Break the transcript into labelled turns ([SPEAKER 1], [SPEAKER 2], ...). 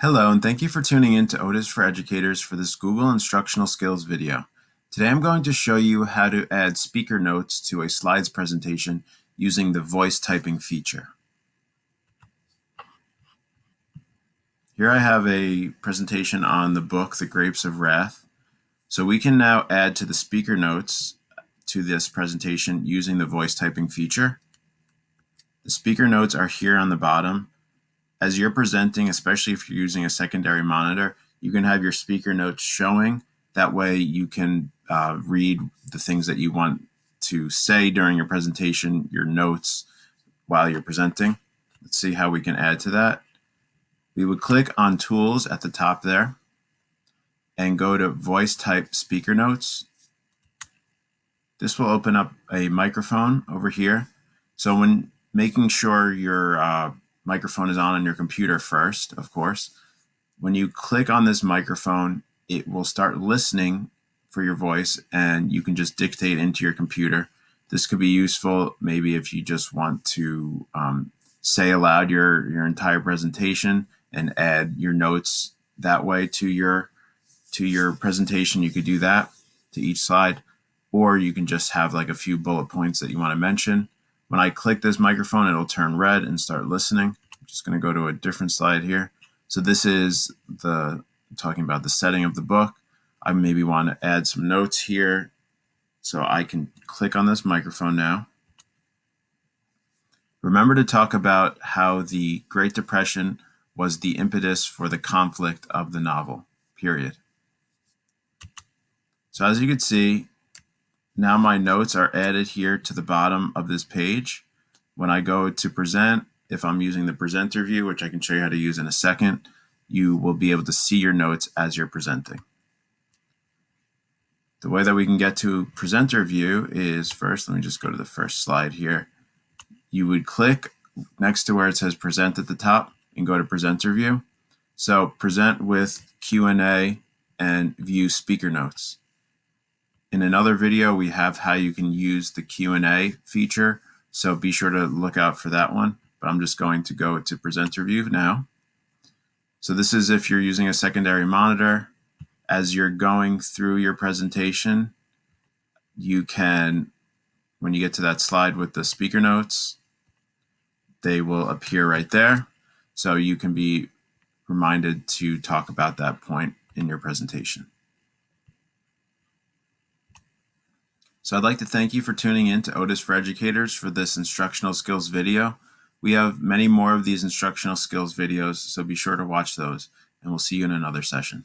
[SPEAKER 1] Hello, and thank you for tuning in to Otis for Educators for this Google Instructional Skills video. Today I'm going to show you how to add speaker notes to a slides presentation using the voice typing feature. Here I have a presentation on the book, The Grapes of Wrath. So we can now add to the speaker notes to this presentation using the voice typing feature. The speaker notes are here on the bottom. As you're presenting, especially if you're using a secondary monitor, you can have your speaker notes showing. That way you can read the things that you want to say during your presentation, your notes while you're presenting. Let's see how we can add to that. We would click on Tools at the top there and go to Voice Type Speaker Notes. This will open up a microphone over here. So when making sure your microphone is on your computer first, of course. When you click on this microphone, it will start listening for your voice and you can just dictate into your computer. This could be useful maybe if you just want to say aloud your entire presentation and add your notes that way to your presentation. You could do that to each slide, or you can just have like a few bullet points that you want to mention. When I click this microphone, it'll turn red and start listening. I'm just going to go to a different slide here. So this is talking about the setting of the book. I maybe want to add some notes here. So I can click on this microphone now. Remember to talk about how the Great Depression was the impetus for the conflict of the novel, period. So as you can see, now my notes are added here to the bottom of this page. When I go to present, if I'm using the presenter view, which I can show you how to use in a second, you will be able to see your notes as you're presenting. The way that we can get to presenter view is first, let me just go to the first slide here. You would click next to where it says present at the top and go to presenter view. So present with Q&A and view speaker notes. In another video, we have how you can use the Q&A feature, so be sure to look out for that one. But I'm just going to go to presenter view now. So this is if you're using a secondary monitor. As you're going through your presentation, you can, when you get to that slide with the speaker notes, they will appear right there. So you can be reminded to talk about that point in your presentation. So I'd like to thank you for tuning in to Otis for Educators for this instructional skills video. We have many more of these instructional skills videos, so be sure to watch those, and we'll see you in another session.